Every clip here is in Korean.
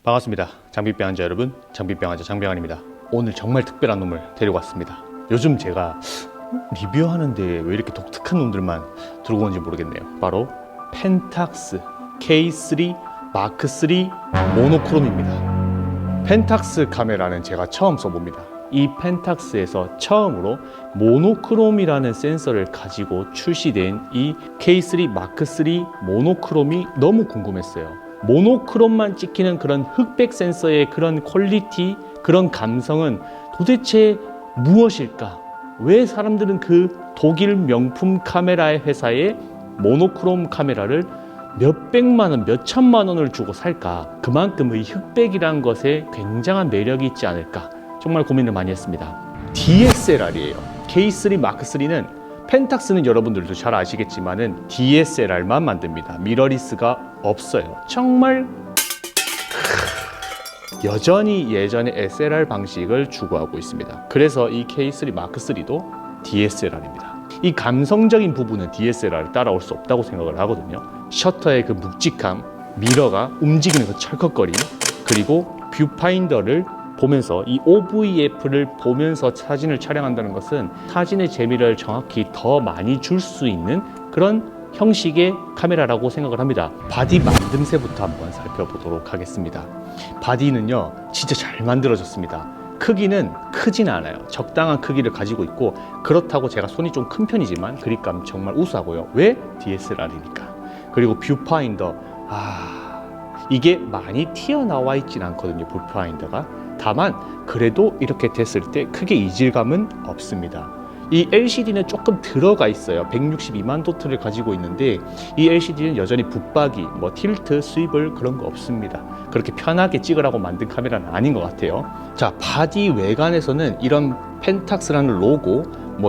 반갑습니다. 장비병 환자 여러분, 장비병 환자 장병환입니다. 오늘 정말 특별한 놈을 데리고 왔습니다. 요즘 제가 리뷰하는데 왜 이렇게 독특한 놈들만 들고 오는지 모르겠네요. 바로 펜탁스 K3 마크3 모노크롬입니다. 펜탁스 카메라는 제가 처음 써봅니다. 이 펜탁스에서 처음으로 모노크롬이라는 센서를 가지고 출시된 이 K3 마크3 모노크롬이 너무 궁금했어요. 모노크롬만 찍히는 그런 흑백 센서의 그런 퀄리티, 그런 감성은 도대체 무엇일까? 왜 사람들은 그 독일 명품 카메라의 회사의 모노크롬 카메라를 몇백만 원, 몇천만 원을 주고 살까? 그만큼 이 흑백이란 것에 굉장한 매력이 있지 않을까? 정말 고민을 많이 했습니다. DSLR이에요. K3 마크3는 펜탁스는 여러분들도 잘 아시겠지만은 DSLR만 만듭니다. 미러리스가 없어요. 정말 여전히 예전의 SLR 방식을 추구하고 있습니다. 그래서 이 K3 마크3도 DSLR입니다. 이 감성적인 부분은 DSLR을 따라올 수 없다고 생각을 하거든요. 셔터의 그 묵직함, 미러가 움직이는 그 철컥거림, 그리고 뷰파인더를 보면서 이 OVF를 보면서 사진을 촬영한다는 것은 사진의 재미를 정확히 더 많이 줄 수 있는 그런 형식의 카메라라고 생각을 합니다. 바디 만듦새부터 한번 살펴보도록 하겠습니다. 바디는요 진짜 잘 만들어졌습니다. 크기는 크진 않아요. 적당한 크기를 가지고 있고, 그렇다고 제가 손이 좀 큰 편이지만 그립감 정말 우수하고요. 왜? DSLR이니까. 그리고 뷰파인더, 이게 많이 튀어나와 있진 않거든요. 뷰파인더가. 다만 그래도 이렇게 됐을 때 크게 이질감은 없습니다. 이 LCD는 조금 들어가 있어요. 162만 도트를 가지고 있는데 이 LCD는 여전히 붙박이, 틸트, 스위블 그런 거 없습니다. 그렇게 편하게 찍으라고 만든 카메라는 아닌 것 같아요. 자, 바디 외관에서는 이런 펜탁스라는 로고,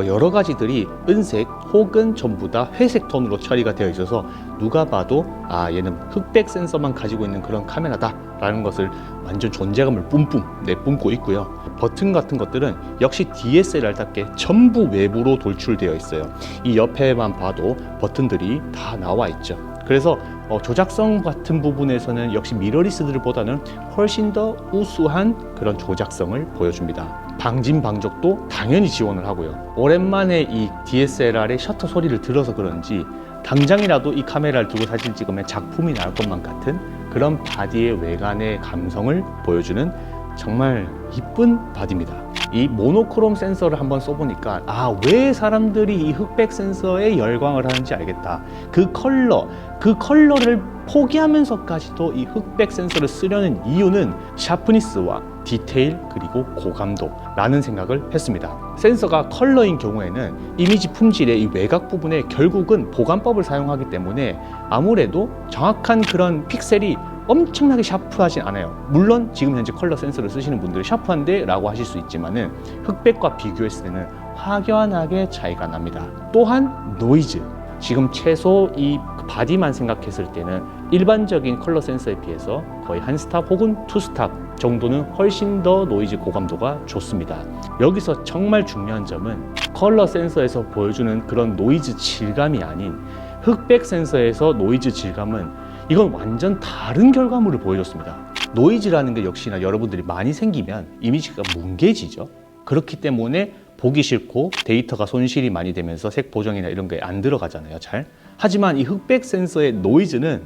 여러 가지들이 은색 혹은 전부 다 회색 톤으로 처리가 되어 있어서 누가 봐도 얘는 흑백 센서만 가지고 있는 그런 카메라다 라는 것을 완전 존재감을 뿜뿜 내뿜고 있고요. 버튼 같은 것들은 역시 DSLR답게 전부 외부로 돌출되어 있어요. 이 옆에만 봐도 버튼들이 다 나와 있죠. 그래서 조작성 같은 부분에서는 역시 미러리스들보다는 훨씬 더 우수한 그런 조작성을 보여줍니다. 방진방적도 당연히 지원을 하고요. 오랜만에 이 DSLR의 셔터 소리를 들어서 그런지 당장이라도 이 카메라를 두고 사진 찍으면 작품이 나올 것만 같은 그런 바디의 외관의 감성을 보여주는 정말 이쁜 바디입니다. 이 모노크롬 센서를 한번 써보니까 왜 사람들이 이 흑백 센서에 열광을 하는지 알겠다. 그 컬러를 포기하면서까지도 이 흑백 센서를 쓰려는 이유는 샤프니스와 디테일 그리고 고감도라는 생각을 했습니다. 센서가 컬러인 경우에는 이미지 품질의 이 외곽 부분에 결국은 보관법을 사용하기 때문에 아무래도 정확한 그런 픽셀이 엄청나게 샤프하진 않아요. 물론 지금 현재 컬러 센서를 쓰시는 분들은 샤프한데 라고 하실 수 있지만은 흑백과 비교했을 때는 확연하게 차이가 납니다. 또한 노이즈, 지금 최소 이 바디만 생각했을 때는 일반적인 컬러 센서에 비해서 거의 한 스탑 혹은 투 스탑 정도는 훨씬 더 노이즈 고감도가 좋습니다. 여기서 정말 중요한 점은 컬러 센서에서 보여주는 그런 노이즈 질감이 아닌 흑백 센서에서 노이즈 질감은 이건 완전 다른 결과물을 보여줬습니다. 노이즈라는 게 역시나 여러분들이 많이 생기면 이미지가 뭉개지죠. 그렇기 때문에 보기 싫고 데이터가 손실이 많이 되면서 색 보정이나 이런 게 안 들어가잖아요, 잘. 하지만 이 흑백 센서의 노이즈는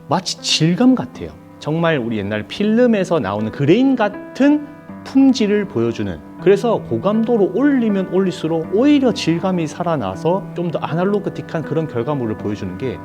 마치 질감 같아요. 정말 우리 옛날 필름에서 나오는 그레인 같은 품질을 보여주는, 그래서 고감도로 올리면 올릴수록 오히려 질감이 살아나서 좀 더 아날로그틱한 그런 결과물을 보여주는 게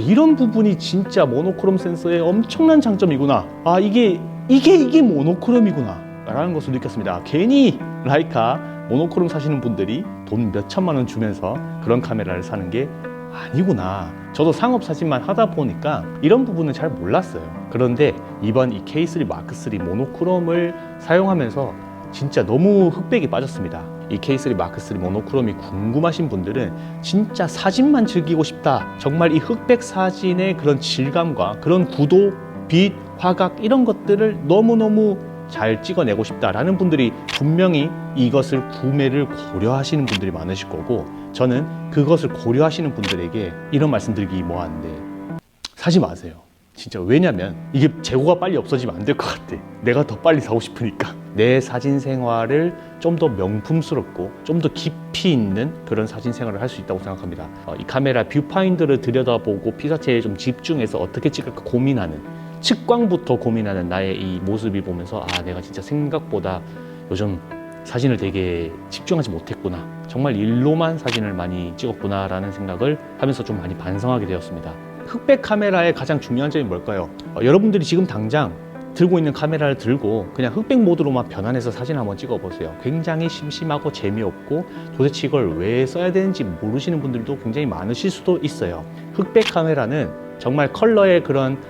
이런 부분이 진짜 모노크롬 센서의 엄청난 장점이구나. 이게 모노크롬이구나 라는 것을 느꼈습니다. 괜히 라이카 모노크롬 사시는 분들이 돈 몇천만 원 주면서 그런 카메라를 사는 게 아니구나. 저도 상업 사진만 하다 보니까 이런 부분은 잘 몰랐어요. 그런데 이번 이 K3 마크3 모노크롬을 사용하면서 진짜 너무 흑백이 빠졌습니다. 이 K3 마크3 모노크롬이 궁금하신 분들은 진짜 사진만 즐기고 싶다, 정말 이 흑백 사진의 그런 질감과 그런 구도, 빛, 화각 이런 것들을 너무너무 잘 찍어내고 싶다라는 분들이 분명히 이것을 구매를 고려하시는 분들이 많으실 거고, 저는 그것을 고려하시는 분들에게 이런 말씀 드리기 뭐한데 사지 마세요. 진짜. 왜냐면 이게 재고가 빨리 없어지면 안 될 것 같아. 내가 더 빨리 사고 싶으니까. 내 사진 생활을 좀 더 명품스럽고 좀 더 깊이 있는 그런 사진 생활을 할 수 있다고 생각합니다. 이 카메라 뷰파인더를 들여다보고 피사체에 좀 집중해서 어떻게 찍을까 고민하는, 측광부터 고민하는 나의 이 모습이 보면서 내가 진짜 생각보다 요즘 사진을 되게 집중하지 못했구나, 정말 일로만 사진을 많이 찍었구나 라는 생각을 하면서 좀 많이 반성하게 되었습니다. 흑백 카메라의 가장 중요한 점이 뭘까요? 여러분들이 지금 당장 들고 있는 카메라를 들고 그냥 흑백 모드로만 변환해서 사진 한번 찍어보세요. 굉장히 심심하고 재미없고 도대체 이걸 왜 써야 되는지 모르시는 분들도 굉장히 많으실 수도 있어요. 흑백 카메라는 정말 컬러의 그런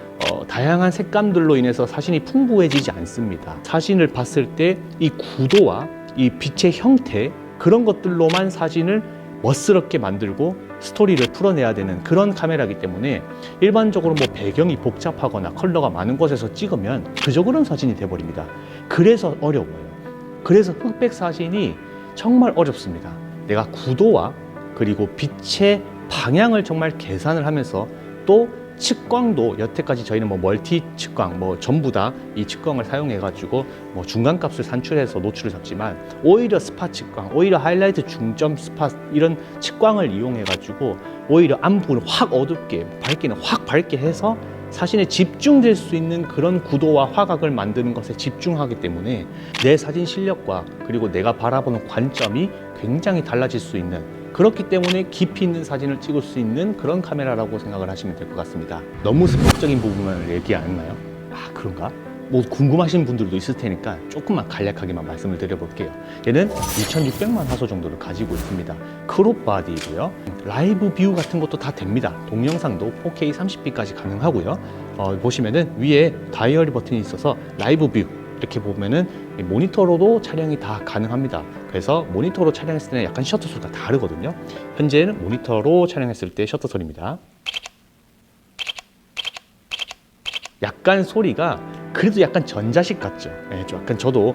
다양한 색감들로 인해서 사진이 풍부해지지 않습니다. 사진을 봤을 때 이 구도와 이 빛의 형태, 그런 것들로만 사진을 멋스럽게 만들고 스토리를 풀어내야 되는 그런 카메라이기 때문에 일반적으로 뭐 배경이 복잡하거나 컬러가 많은 곳에서 찍으면 그저 그런 사진이 돼버립니다. 그래서 어려워요. 그래서 흑백 사진이 정말 어렵습니다. 내가 구도와 그리고 빛의 방향을 정말 계산을 하면서, 또 측광도 여태까지 저희는 뭐 멀티 측광 전부 다 이 측광을 사용해 가지고 중간값을 산출해서 노출을 잡지만, 오히려 스팟 측광, 오히려 하이라이트 중점 스팟 이런 측광을 이용해 가지고 오히려 앞부분을 확 어둡게, 밝기는 확 밝게 해서 사진에 집중될 수 있는 그런 구도와 화각을 만드는 것에 집중하기 때문에 내 사진 실력과 그리고 내가 바라보는 관점이 굉장히 달라질 수 있는, 그렇기 때문에 깊이 있는 사진을 찍을 수 있는 그런 카메라라고 생각을 하시면 될 것 같습니다. 너무 스펙적인 부분을 얘기 안 했나요? 그런가? 궁금하신 분들도 있을 테니까 조금만 간략하게만 말씀을 드려볼게요. 얘는 2600만 화소 정도를 가지고 있습니다. 크롭 바디이고요. 라이브 뷰 같은 것도 다 됩니다. 동영상도 4K 30p까지 가능하고요. 보시면은 위에 다이어리 버튼이 있어서 라이브 뷰, 이렇게 보면은 모니터로도 촬영이 다 가능합니다. 그래서 모니터로 촬영했을 때는 약간 셔터 소리가 다르거든요. 현재는 모니터로 촬영했을 때 셔터 소리입니다. 약간 소리가 그래도 약간 전자식 같죠. 좀 약간 저도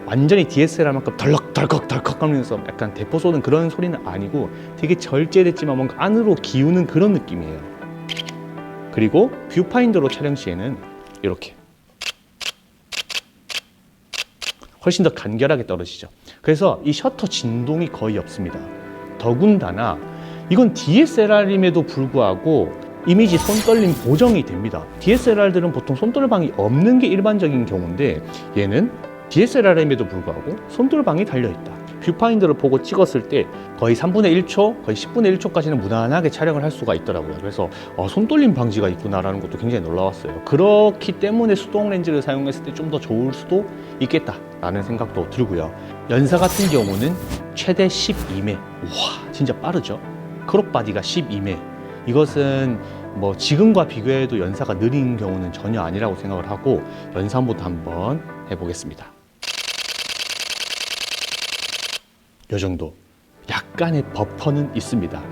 완전히 DSLR만큼 덜컥 하면서 약간 대포 쏘는 그런 소리는 아니고 되게 절제됐지만 뭔가 안으로 기우는 그런 느낌이에요. 그리고 뷰파인더로 촬영 시에는 이렇게 훨씬 더 간결하게 떨어지죠. 그래서 이 셔터 진동이 거의 없습니다. 더군다나 이건 DSLR임에도 불구하고 이미지 손떨림 보정이 됩니다. DSLR들은 보통 손떨방이 없는 게 일반적인 경우인데 얘는 DSLR임에도 불구하고 손떨방이 달려있다. 뷰파인더를 보고 찍었을 때 거의 3분의 1초, 거의 10분의 1초까지는 무난하게 촬영을 할 수가 있더라고요. 그래서 손떨림 방지가 있구나라는 것도 굉장히 놀라웠어요. 그렇기 때문에 수동 렌즈를 사용했을 때 좀 더 좋을 수도 있겠다라는 생각도 들고요. 연사 같은 경우는 최대 12매. 와, 진짜 빠르죠? 크롭 바디가 12매. 이것은 지금과 비교해도 연사가 느린 경우는 전혀 아니라고 생각을 하고 연사 모드 한번 해보겠습니다. 이 정도. 약간의 버퍼는 있습니다.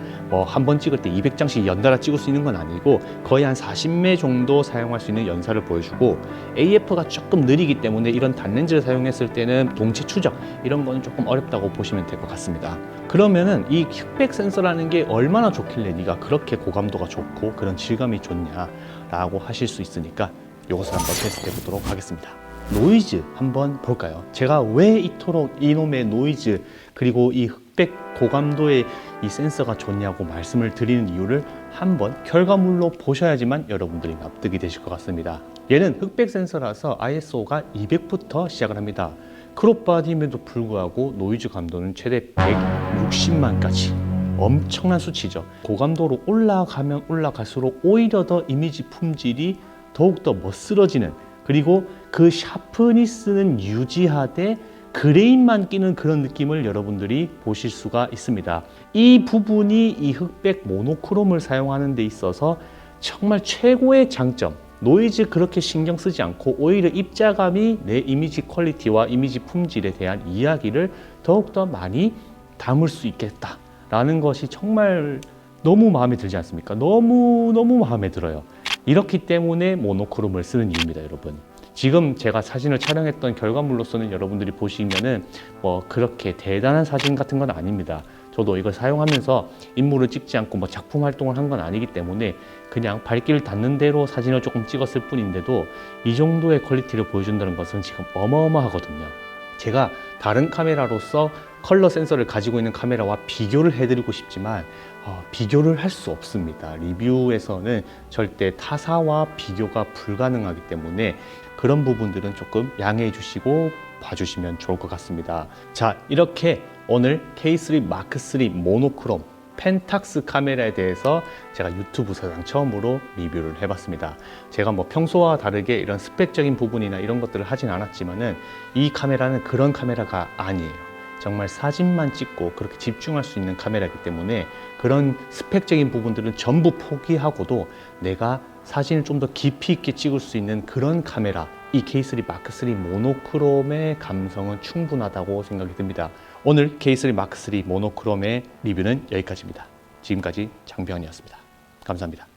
한 번 찍을 때 200장씩 연달아 찍을 수 있는 건 아니고 거의 한 40매 정도 사용할 수 있는 연사를 보여주고, AF가 조금 느리기 때문에 이런 단렌즈를 사용했을 때는 동체 추적 이런 거는 조금 어렵다고 보시면 될 것 같습니다. 그러면은 이 흑백 센서라는 게 얼마나 좋길래 네가 그렇게 고감도가 좋고 그런 질감이 좋냐라고 하실 수 있으니까 이것을 한번 테스트해 보도록 하겠습니다. 노이즈 한번 볼까요? 제가 왜 이토록 이놈의 노이즈 그리고 이 흑백 고감도의 이 센서가 좋냐고 말씀을 드리는 이유를 한번 결과물로 보셔야지만 여러분들이 납득이 되실 것 같습니다. 얘는 흑백 센서라서 ISO가 200부터 시작을 합니다. 크롭 바디임에도 불구하고 노이즈 감도는 최대 160만까지. 엄청난 수치죠. 고감도로 올라가면 올라갈수록 오히려 더 이미지 품질이 더욱더 멋스러지는, 그리고 그 샤프니스는 유지하되 그레인만 끼는 그런 느낌을 여러분들이 보실 수가 있습니다. 이 부분이 이 흑백 모노크롬을 사용하는 데 있어서 정말 최고의 장점, 노이즈 그렇게 신경 쓰지 않고 오히려 입자감이 내 이미지 퀄리티와 이미지 품질에 대한 이야기를 더욱더 많이 담을 수 있겠다라는 것이 정말 너무 마음에 들지 않습니까? 너무 마음에 들어요. 이렇기 때문에 모노크롬을 쓰는 이유입니다, 여러분. 지금 제가 사진을 촬영했던 결과물로서는 여러분들이 보시면은 그렇게 대단한 사진 같은 건 아닙니다. 저도 이걸 사용하면서 인물을 찍지 않고 뭐 작품 활동을 한 건 아니기 때문에 그냥 발길 닿는 대로 사진을 조금 찍었을 뿐인데도 이 정도의 퀄리티를 보여준다는 것은 지금 어마어마하거든요. 제가 다른 카메라로서 컬러 센서를 가지고 있는 카메라와 비교를 해드리고 싶지만 비교를 할 수 없습니다. 리뷰에서는 절대 타사와 비교가 불가능하기 때문에 그런 부분들은 조금 양해해 주시고 봐주시면 좋을 것 같습니다. 자, 이렇게 오늘 K3 마크3 모노크롬 펜탁스 카메라에 대해서 제가 유튜브 사상 처음으로 리뷰를 해봤습니다. 제가 뭐 평소와 다르게 이런 스펙적인 부분이나 이런 것들을 하진 않았지만은 이 카메라는 그런 카메라가 아니에요. 정말 사진만 찍고 그렇게 집중할 수 있는 카메라이기 때문에 그런 스펙적인 부분들은 전부 포기하고도 내가 사진을 좀 더 깊이 있게 찍을 수 있는 그런 카메라, 이 K3 마크3 모노크롬의 감성은 충분하다고 생각이 듭니다. 오늘 K3 마크3 모노크롬의 리뷰는 여기까지입니다. 지금까지 장병현이었습니다. 감사합니다.